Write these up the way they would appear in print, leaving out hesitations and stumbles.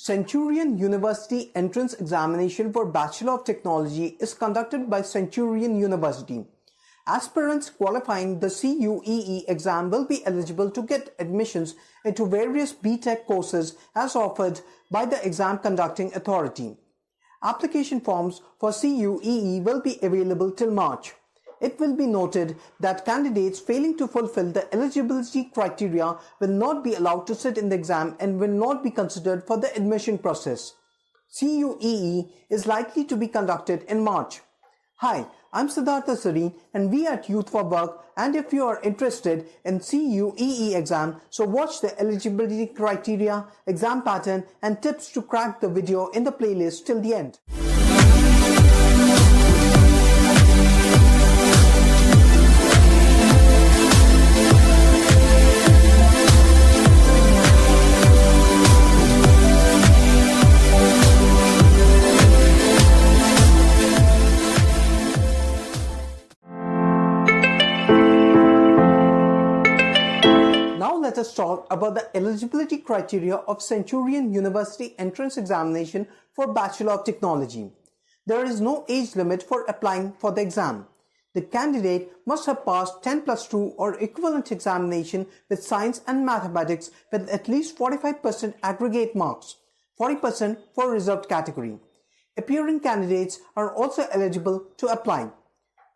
Centurion University Entrance Examination for Bachelor of Technology is conducted by Centurion University. Aspirants qualifying the CUEE exam will be eligible to get admissions into various B.Tech courses as offered by the exam conducting authority. Application forms for CUEE will be available till March. It will be noted that candidates failing to fulfill the eligibility criteria will not be allowed to sit in the exam and will not be considered for the admission process. CUEE is likely to be conducted in March. Hi, I'm Siddhartha Sareen and we at Youth for Work, and if you are interested in CUEE exam, so watch the eligibility criteria, exam pattern and tips to crack the video in the playlist till the end. Now let us talk about the eligibility criteria of Centurion University Entrance Examination for Bachelor of Technology. There is no age limit for applying for the exam. The candidate must have passed 10+2 or equivalent examination with science and mathematics with at least 45% aggregate marks, 40% for reserved category. Appearing candidates are also eligible to apply.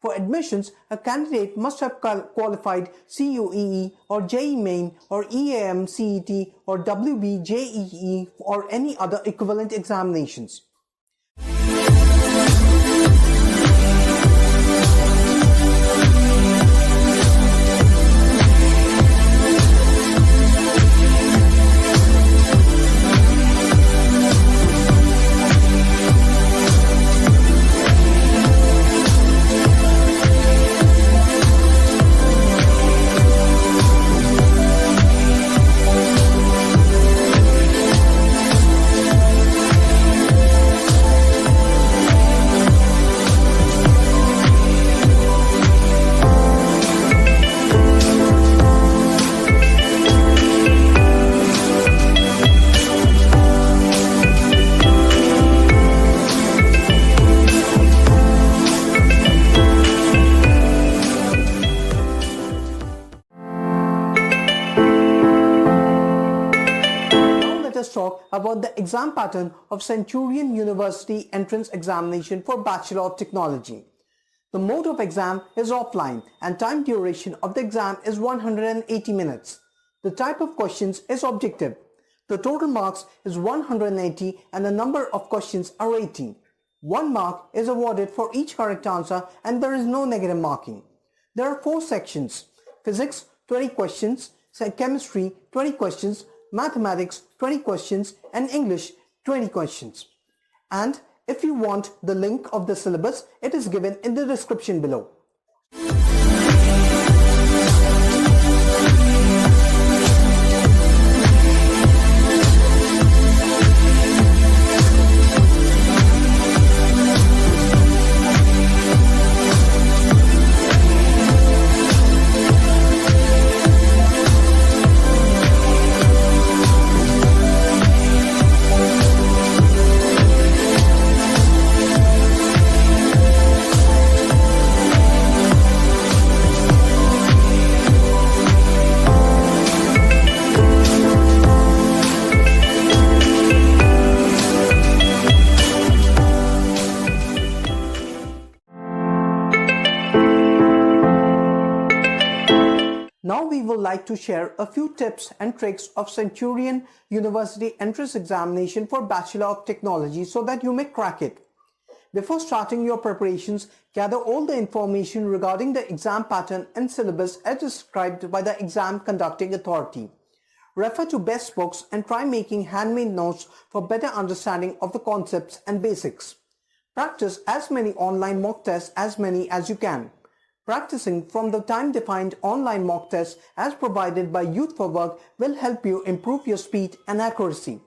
For admissions, a candidate must have qualified CUEE or JEE Main or EAM CET or WB JEE or any other equivalent examinations. Let us talk about the exam pattern of Centurion University Entrance Examination for Bachelor of Technology. The mode of exam is offline and time duration of the exam is 180 minutes. The type of questions is objective. The total marks is 180 and the number of questions are 80. 1 mark is awarded for each correct answer and there is no negative marking. There are 4 sections: Physics 20 questions, Chemistry 20 questions, Mathematics 20 questions and English 20 questions. And if you want the link of the syllabus, it is given in the description below. Now we would like to share a few tips and tricks of Centurion University Entrance Examination for Bachelor of Technology so that you may crack it. Before starting your preparations, gather all the information regarding the exam pattern and syllabus as described by the exam conducting authority. Refer to best books and try making handmade notes for better understanding of the concepts and basics. Practice as many online mock tests as you can. Practicing from the time-defined online mock tests as provided by Youth for Work will help you improve your speed and accuracy.